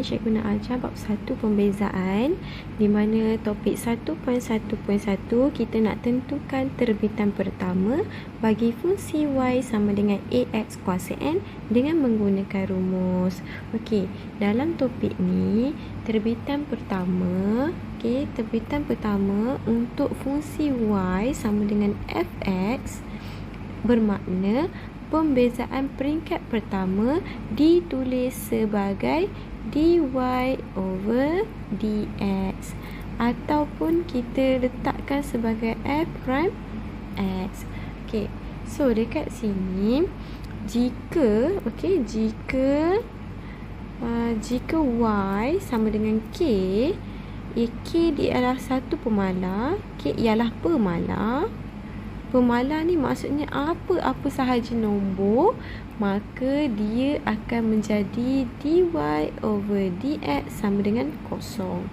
cikgu nak ajar bab 1 pembezaan, di mana topik 1.1.1 kita nak tentukan terbitan pertama bagi fungsi y sama dengan ax kuasa n dengan menggunakan rumus. Okey, dalam topik ni terbitan pertama, terbitan pertama untuk fungsi y sama dengan fx bermakna pembezaan peringkat pertama ditulis sebagai dy over dx ataupun kita letakkan sebagai f prime x. Okey, so dekat sini jika y sama dengan k, k dia adalah satu pemalar, k ialah pemalar. Pemalar ni maksudnya apa-apa sahaja nombor, maka dia akan menjadi dy over dx sama dengan kosong.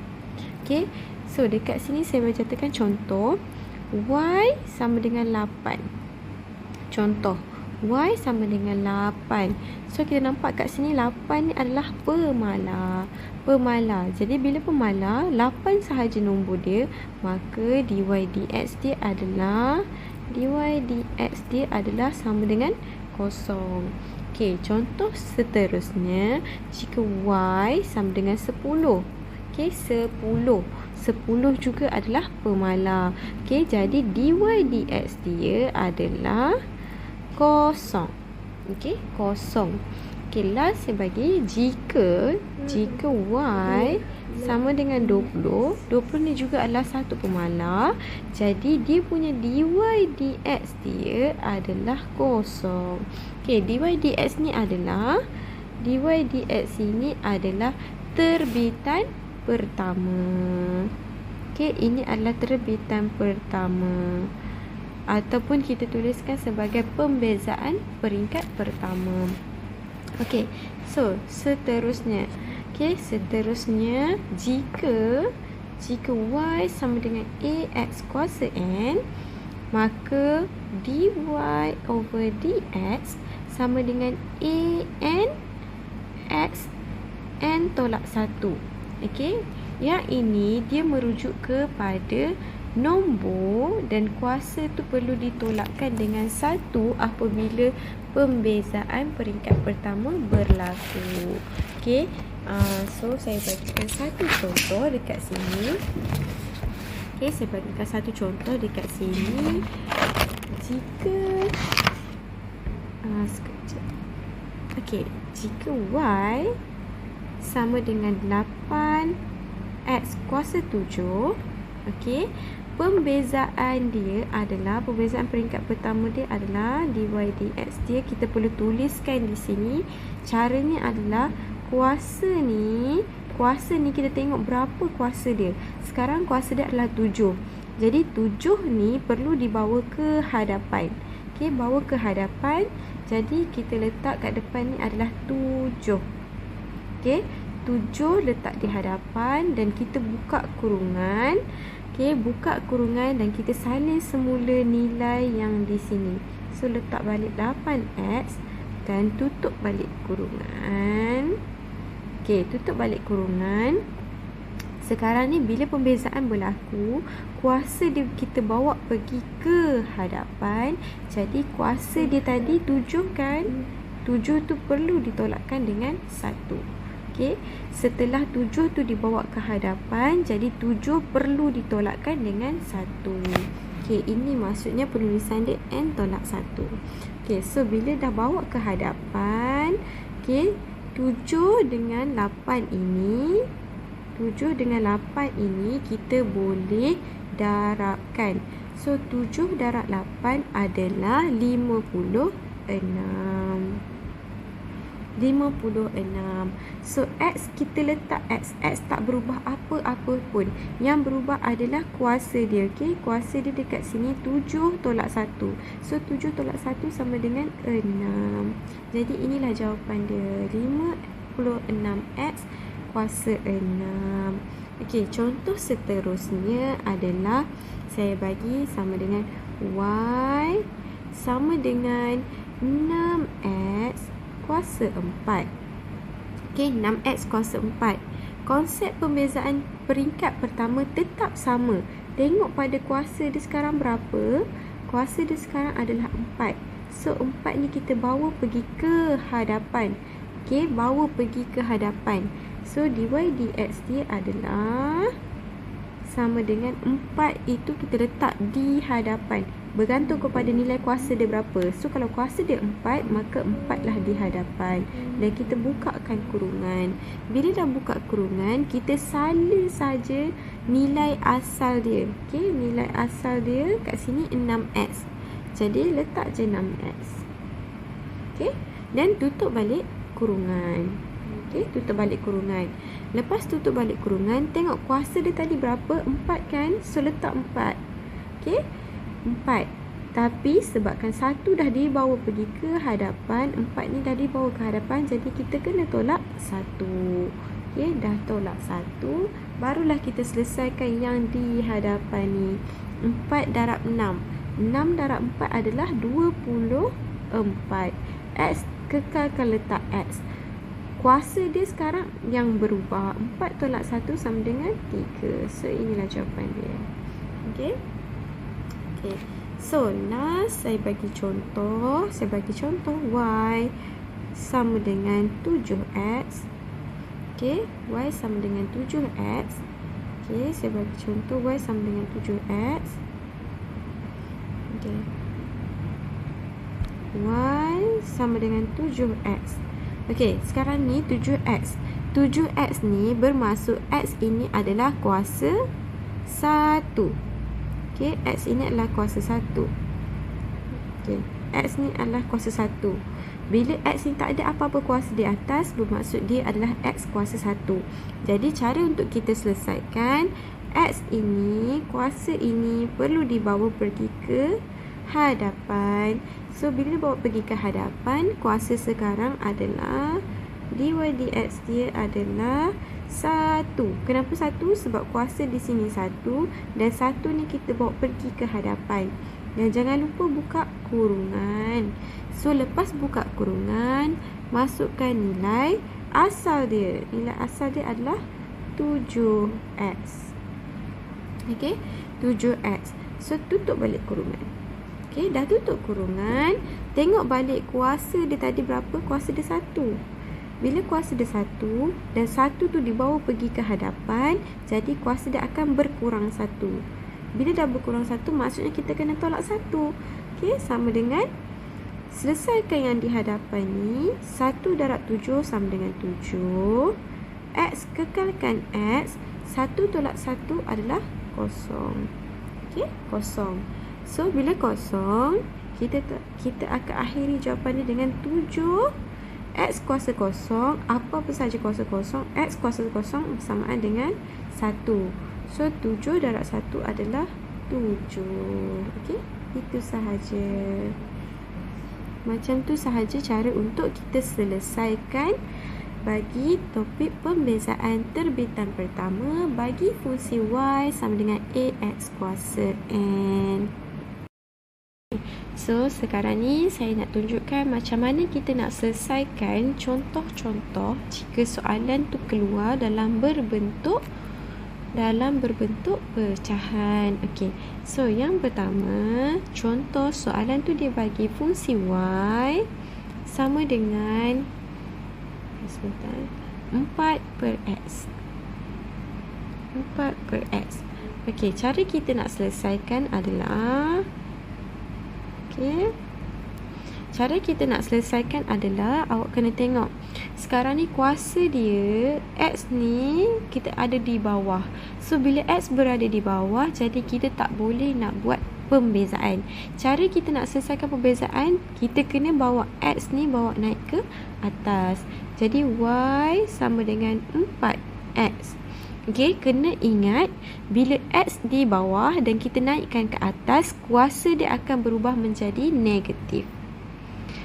Okey, so dekat sini saya mencatatkan contoh y sama dengan 8. Contoh y sama dengan 8. So kita nampak kat sini 8 ni adalah pemalar. Jadi bila pemalar 8 sahaja nombor dia, maka dy dx dia adalah sama dengan kosong. Okey, contoh seterusnya, jika y sama dengan 10. Okey, 10 juga adalah pemalar. Okey, jadi dy dx dia adalah kosong. Okey, kosong. Okey, last saya bagi jika y sama dengan 20 ni juga adalah satu pemalar, jadi dia punya dy dx dia adalah kosong. Okey, dy dx ini adalah terbitan pertama. Okey, ini adalah terbitan pertama, ataupun kita tuliskan sebagai pembezaan peringkat pertama. Okey, so seterusnya jika y sama dengan ax kuasa n, maka dy over dx sama dengan an x n tolak 1. Okey, yang ini dia merujuk kepada nombor dan kuasa tu perlu ditolakkan dengan 1 apabila pembezaan peringkat pertama berlaku. Okey, so saya bagikan satu contoh dekat sini. Okey, saya bagikan satu contoh dekat sini. Jika jika y sama dengan 8x kuasa 7, okey, pembezaan peringkat pertama dia adalah dy dx dia. Kita perlu tuliskan di sini. Caranya adalah kuasa ni kita tengok berapa kuasa dia. Sekarang kuasa dia adalah 7. Jadi 7 ni perlu dibawa ke hadapan. Okey, bawa ke hadapan. Jadi kita letak kat depan ni adalah 7. Okey, 7 letak di hadapan dan kita buka kurungan. Okey, buka kurungan dan kita salin semula nilai yang di sini. So letak balik 8x dan tutup balik kurungan. Okey, tutup balik kurungan. Sekarang ni bila pembezaan berlaku, kuasa dia kita bawa pergi ke hadapan. Jadi kuasa dia tadi 7 kan? 7 tu perlu ditolakkan dengan 1. Okey, setelah 7 tu dibawa ke hadapan, jadi 7 perlu ditolakkan dengan 1. Okey, ini maksudnya penulisan dia n tolak 1. Okey, so bila dah bawa ke hadapan, okey, 7 dengan 8 ini kita boleh darabkan. So 7 darab 8 adalah 56. So x kita letak x tak berubah apa-apa pun. Yang berubah adalah kuasa dia. Okey, kuasa dia dekat sini 7 tolak 1. So 7 tolak 1 sama dengan 6. Jadi inilah jawapan dia, 56x kuasa 6. Okey, contoh seterusnya adalah saya bagi sama dengan y sama dengan 6x kuasa 4. Okey, 6X kuasa 4. Konsep pembezaan peringkat pertama tetap sama. Tengok pada kuasa dia sekarang berapa? Kuasa dia sekarang adalah 4. So, 4 ni kita bawa pergi ke hadapan. Okey, bawa pergi ke hadapan. So, dy dx dia adalah sama dengan 4 itu kita letak di hadapan. Bergantung kepada nilai kuasa dia berapa. So, kalau kuasa dia 4, maka 4 lah di hadapan. Dan kita bukakan kurungan. Bila dah buka kurungan, kita salin saja nilai asal dia. Okey, nilai asal dia kat sini 6x. Jadi, letak je 6x. Okey, dan tutup balik kurungan. Okey, tutup balik kurungan. Lepas tutup balik kurungan, tengok kuasa dia tadi berapa? 4 kan? So, letak 4. Okey, 4. Tapi sebabkan 1 dah dibawa pergi ke hadapan, 4 ni dah dibawa ke hadapan, jadi kita kena tolak 1. Okey, dah tolak 1. Barulah kita selesaikan yang di hadapan ni. 4 darab 6. 6 darab 4 adalah 24. X kekalkan letak X. Kuasa dia sekarang yang berubah. 4 tolak 1 sama dengan 3. So, inilah jawapan dia. Okey. Okey. So, last saya bagi contoh. Saya bagi contoh Y sama dengan 7X. Okey. Y sama dengan 7X. Okey. Saya bagi contoh Y sama dengan 7X. Okey. Y sama dengan 7X. Okey, sekarang ni 7X. 7X ni bermaksud X ini adalah kuasa 1. Okey, X ini adalah kuasa 1. Okey, X ni adalah kuasa 1. Bila X ni tak ada apa-apa kuasa di atas, bermaksud dia adalah X kuasa 1. Jadi, cara untuk kita selesaikan, X ini, kuasa ini perlu dibawa pergi ke hadapan. So, bila bawa pergi ke hadapan, kuasa sekarang adalah dy dx dia adalah 1. Kenapa 1? Sebab kuasa di sini 1 dan 1 ni kita bawa pergi ke hadapan. Dan jangan lupa buka kurungan. So, lepas buka kurungan, masukkan nilai asal dia. Nilai asal dia adalah 7x. Okey, 7x. So, tutup balik kurungan. Okey, dah tutup kurungan. Tengok balik kuasa dia tadi berapa? Kuasa dia 1. Bila kuasa dia 1 dan 1 tu dibawa pergi ke hadapan, jadi kuasa dia akan berkurang 1. Bila dah berkurang 1, maksudnya kita kena tolak 1. Okey, sama dengan selesaikan yang di hadapan ni. 1 darab 7 sama dengan 7. X kekalkan X. 1 tolak 1 adalah kosong. Okey, kosong. So, bila kosong, kita akan akhiri jawapan ni dengan 7. X kuasa kosong, apa sahaja kuasa kosong, X kuasa kosong bersamaan dengan 1. So, 7 darab 1 adalah 7. Okey, itu sahaja. Macam tu sahaja cara untuk kita selesaikan bagi topik pembezaan terbitan pertama bagi fungsi Y sama dengan AX kuasa N. So, sekarang ni saya nak tunjukkan macam mana kita nak selesaikan contoh-contoh jika soalan tu keluar dalam berbentuk pecahan. Okey. So, yang pertama, contoh soalan tu dia bagi fungsi Y sama dengan 4/X. 4/X. Okey, cara kita nak selesaikan adalah cara kita nak selesaikan adalah awak kena tengok. Sekarang ni kuasa dia X ni kita ada di bawah. So, bila X berada di bawah, jadi kita tak boleh nak buat pembezaan. Cara kita nak selesaikan pembezaan, kita kena bawa X ni bawa naik ke atas. Jadi, Y sama dengan 4X. Okey, kena ingat bila X di bawah dan kita naikkan ke atas, kuasa dia akan berubah menjadi negatif.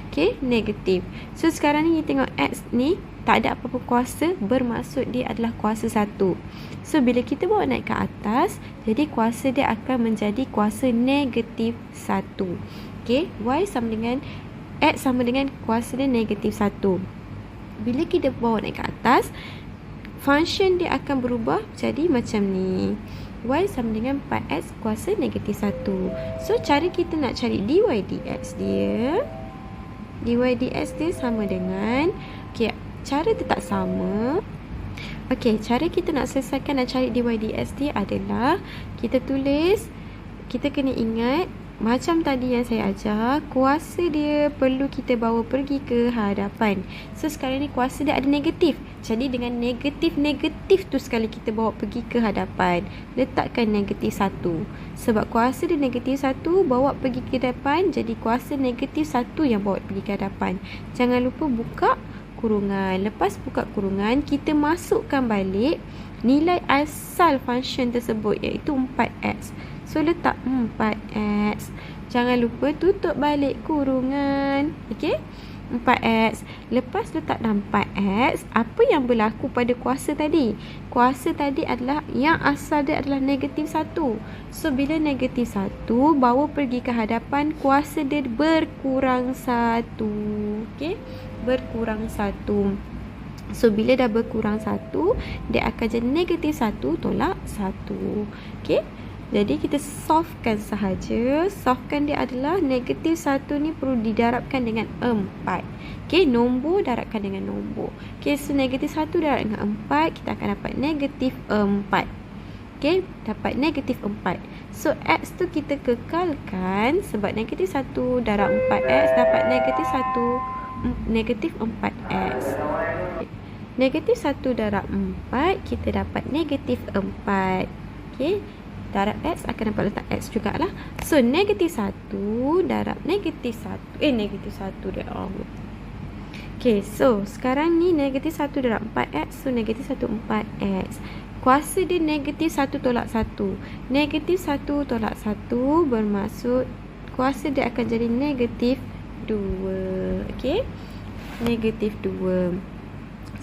Okey, negatif. So, sekarang ni kita tengok X ni tak ada apa-apa kuasa, bermaksud dia adalah kuasa 1. So, bila kita bawa naik ke atas, jadi kuasa dia akan menjadi kuasa negatif 1. Okey, Y sama dengan X sama dengan kuasa dia negatif 1. Bila kita bawa naik ke atas, function dia akan berubah jadi macam ni. Y sama dengan 4x kuasa negatif 1. So, cara kita nak cari dy dx dia, dy dx dia sama dengan, okay, cara dia tak sama. Okay, cara kita nak selesaikan dan cari dy dx dia adalah kita tulis, kita kena ingat macam tadi yang saya ajar, kuasa dia perlu kita bawa pergi ke hadapan. So, sekarang ni kuasa dia ada negatif. Jadi, dengan negatif-negatif tu sekali kita bawa pergi ke hadapan. Letakkan negatif 1. Sebab kuasa dia negatif 1, bawa pergi ke hadapan. Jadi, kuasa negatif 1 yang bawa pergi ke hadapan. Jangan lupa buka kurungan. Lepas buka kurungan, kita masukkan balik nilai asal function tersebut, iaitu 4x. So, letak 4x. Jangan lupa tutup balik kurungan. Okey? 4x. Lepas letak dalam 4x, apa yang berlaku pada kuasa tadi? Kuasa tadi adalah, yang asal dia adalah negatif 1. So, bila negatif 1, bawa pergi ke hadapan, kuasa dia berkurang 1. Okey? Berkurang 1. So, bila dah berkurang 1, dia akan jadi negatif 1 tolak 1. Okey? Jadi, kita solvekan sahaja. Solvekan dia adalah negatif 1 ni perlu didarabkan dengan 4. Okey, nombor darabkan dengan nombor. Okey, so negatif 1 darab dengan 4, kita akan dapat negatif 4. Okey, dapat negatif 4. So, x tu kita kekalkan sebab negatif 1 darab 4x dapat negatif 4x. Negatif 1 darab 4, kita dapat negatif 4. Okey, darab x akan dapat letak x jugalah. So, negatif 1 darab negatif 1. Negatif 1 darab. Okay, so sekarang ni negatif 1 darab 4x. So, negatif 1 4x. Kuasa dia negatif 1 tolak 1. Negatif 1 tolak 1 bermaksud kuasa dia akan jadi negatif 2. Okay, negatif 2.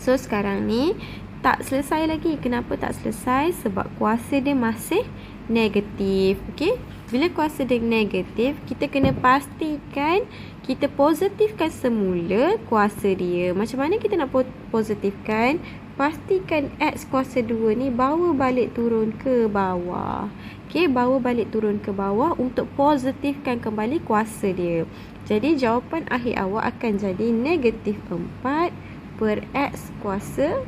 So, sekarang ni tak selesai lagi. Kenapa tak selesai? Sebab kuasa dia masih negatif. Okey, bila kuasa dia negatif, kita kena pastikan kita positifkan semula kuasa dia. Macam mana kita nak positifkan? Pastikan x kuasa 2 ni bawa balik turun ke bawah. Okey, bawa balik turun ke bawah untuk positifkan kembali kuasa dia. Jadi, jawapan akhir awak akan jadi negatif 4 per x kuasa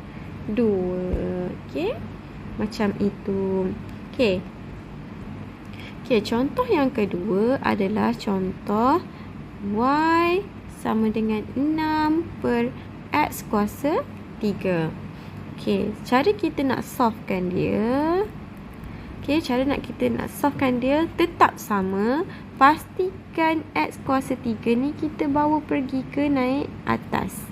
2. Okey, macam itu. Okey. Okey, contoh yang kedua adalah contoh y sama dengan 6 per x kuasa 3. Okey, cara kita nak solvekan dia. Okey, cara kita nak solvekan dia tetap sama. Pastikan x kuasa 3 ni kita bawa pergi ke naik atas.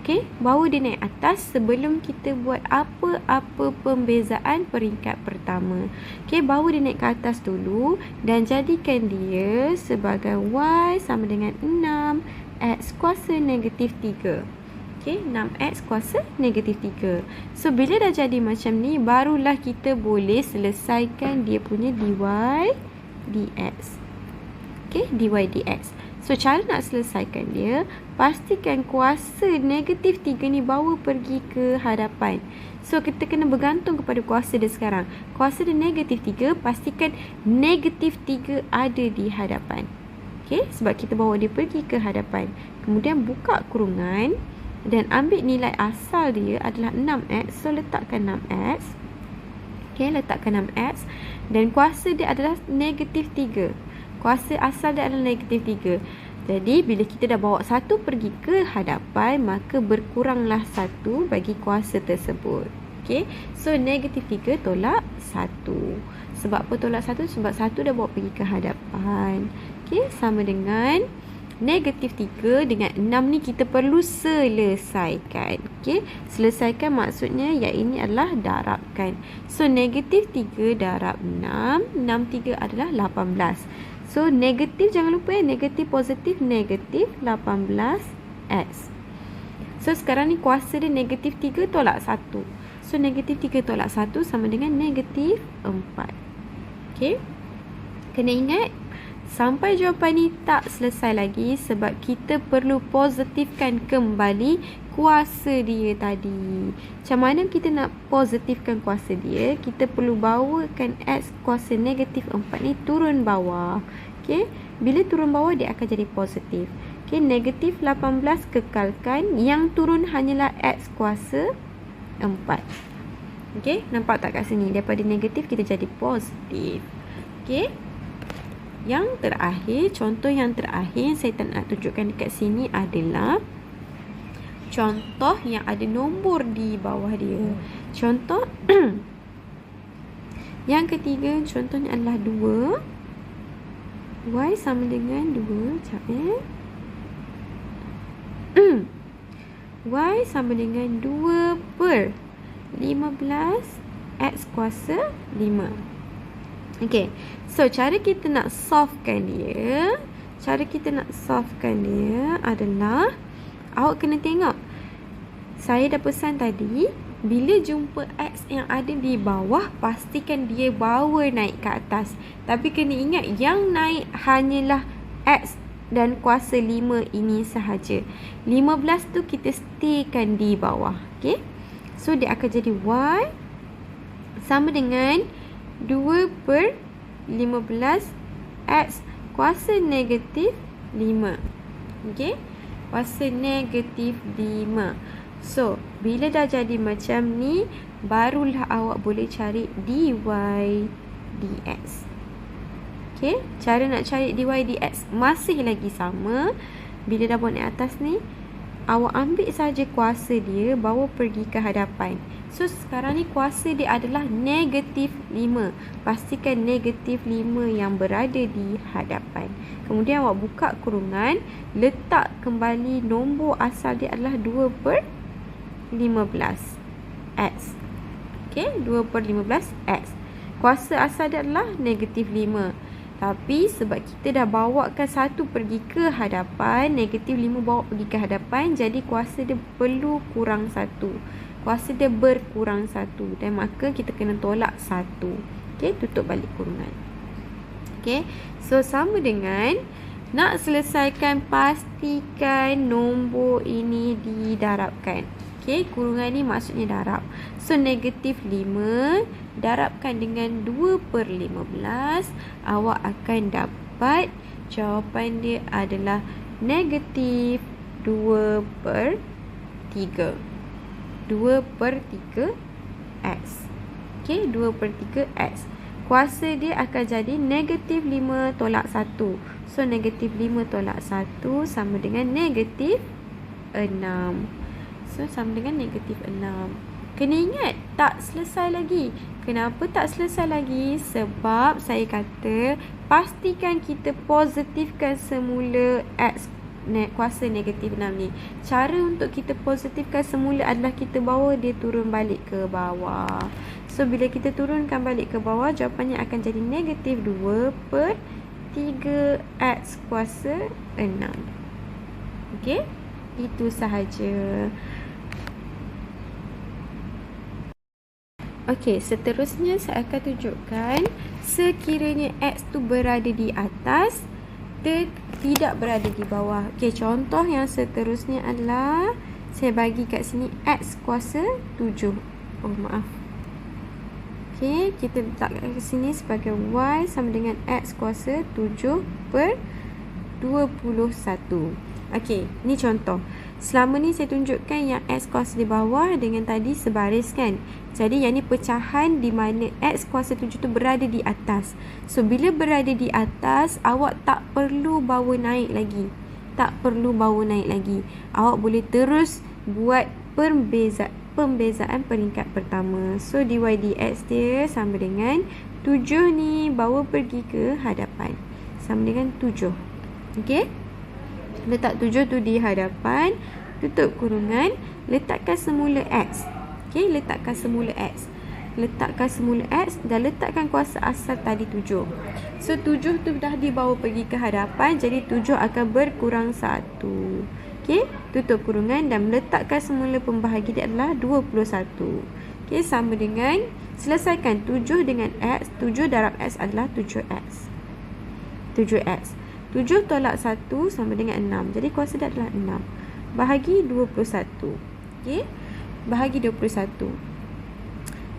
Okey, bawa dia naik atas sebelum kita buat apa-apa pembezaan peringkat pertama. Okey, bawa dia naik ke atas dulu dan jadikan dia sebagai y sama dengan 6x kuasa negatif 3. Okey, 6x kuasa negatif 3. So, bila dah jadi macam ni, barulah kita boleh selesaikan dia punya dy dx. Okey, dy dx. So, cara nak selesaikan dia, pastikan kuasa negatif 3 ni bawa pergi ke hadapan. So, kita kena bergantung kepada kuasa dia sekarang. Kuasa dia negatif 3, pastikan negatif 3 ada di hadapan. Okey, sebab kita bawa dia pergi ke hadapan. Kemudian, buka kurungan dan ambil nilai asal dia adalah 6x. So, letakkan 6x. Okey, letakkan 6x. Dan kuasa dia adalah negatif 3. Kuasa asal dia adalah negatif 3. Jadi, bila kita dah bawa 1 pergi ke hadapan, maka berkuranglah 1 bagi kuasa tersebut. Okey. So, negatif 3 tolak 1. Sebab apa tolak 1? Sebab 1 dah bawa pergi ke hadapan. Okey. Sama dengan negatif 3 dengan 6 ni kita perlu selesaikan. Okey. Selesaikan maksudnya yang ini adalah darabkan. So, negatif 3 darab 6. 6 3 adalah 18. So, negatif jangan lupa ya. Negatif positif negatif 18x. So, sekarang ni kuasa dia negatif 3 tolak 1. So, negatif 3 tolak 1 sama dengan negatif 4. Okey. Kena ingat Sampai jawapan ni tak selesai lagi sebab kita perlu positifkan kembali kuasa dia tadi. Macam mana kita nak positifkan kuasa dia? Kita perlu bawakan X kuasa negatif 4 ni turun bawah. Okay? Bila turun bawah dia akan jadi positif. Okay? Negatif 18 kekalkan. Yang turun hanyalah X kuasa 4. Okay? Nampak tak kat sini? Daripada negatif kita jadi positif. Okay? Yang terakhir, contoh yang terakhir saya tak nak tunjukkan dekat sini adalah contoh yang ada nombor di bawah dia. Contoh yang ketiga, contohnya adalah 2. Y sama dengan 2. Sekejap Y sama dengan 2 per 15 X kuasa 5. Okay, so cara kita nak solvekan dia, adalah awak kena tengok. Saya dah pesan tadi, bila jumpa X yang ada di bawah, pastikan dia bawa naik ke atas. Tapi kena ingat, yang naik hanyalah X dan kuasa 5 ini sahaja. 15 tu kita staykan di bawah. Okay, so dia akan jadi Y sama dengan 2 per 15 X kuasa negatif 5. Okay, kuasa negatif 5. So, bila dah jadi macam ni, barulah awak boleh cari dy dx. Okay, cara nak cari dy dx masih lagi sama. Bila dah buat naik atas ni, awak ambil saja kuasa dia, bawa pergi ke hadapan. So, sekarang ni kuasa dia adalah negatif 5. Pastikan negatif 5 yang berada di hadapan. Kemudian awak buka kurungan, letak kembali nombor asal dia adalah 2 per 15 X. Okay, 2 per 15 X. Kuasa asal dia adalah negatif 5. Tapi sebab kita dah bawakan 1 pergi ke hadapan, negatif 5 bawa pergi ke hadapan, jadi kuasa dia perlu kurang 1. Kuasa dia berkurang 1 dan maka kita kena tolak 1. Okey, tutup balik kurungan. Okey, so sama dengan nak selesaikan, pastikan nombor ini didarabkan. Okey, kurungan ni maksudnya darab. So negatif 5 darabkan dengan 2 per 15, awak akan dapat jawapan dia adalah negatif 2 per 3. 2 per 3 X. Okay, 2 per 3 X. Kuasa dia akan jadi negatif 5 tolak 1. So, negatif 5 tolak 1 sama dengan negatif 6. So, sama dengan negatif 6. Kena ingat, tak selesai lagi. Kenapa tak selesai lagi? Sebab saya kata, pastikan kita positifkan semula X kuasa negatif 6 ni. Cara untuk kita positifkan semula adalah kita bawa dia turun balik ke bawah. So, bila kita turunkan balik ke bawah, jawapannya akan jadi negatif 2 per 3X kuasa 6. Okey, itu sahaja. Okey, seterusnya saya akan tunjukkan sekiranya X tu berada di atas, tidak berada di bawah. Okey, contoh yang seterusnya adalah saya bagi kat sini X kuasa 7. Oh, maaf. Okey, kita letak kat sini sebagai Y sama dengan X kuasa 7 per 21. Okey, ni contoh. Selama ni saya tunjukkan yang X kuasa di bawah dengan tadi sebaris kan. Jadi yang ni pecahan di mana X kuasa 7 tu berada di atas. So bila berada di atas, awak tak perlu bawa naik lagi. Awak boleh terus buat pembezaan peringkat pertama. So dy dx dia sama dengan 7 ni bawa pergi ke hadapan. Sama dengan 7. Okey? Letak 7 tu di hadapan, tutup kurungan, letakkan semula X. Okey, letakkan semula X dan letakkan kuasa asal tadi 7. So 7 tu dah dibawa pergi ke hadapan, jadi 7 akan berkurang 1. Okey, tutup kurungan dan letakkan semula pembahagi dia adalah 21. Okey, sama dengan selesaikan 7 dengan X. 7 darab X adalah 7X. 7x. 7 tolak 1 sama dengan 6. Jadi kuasa dia adalah 6. Bahagi 21. Okey. Bahagi 21.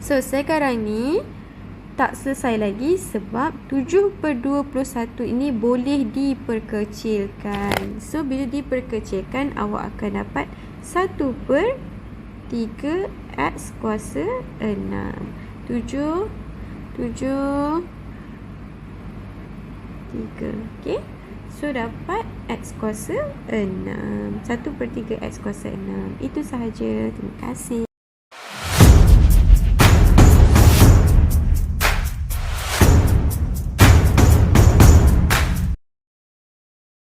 So, sekarang ni tak selesai lagi sebab 7/21 ini boleh diperkecilkan. So, bila diperkecilkan, awak akan dapat 1/3x kuasa 6. 7, 3. Okey. So, dapat x kuasa 6. 1/3 x kuasa 6. Itu sahaja. Terima kasih.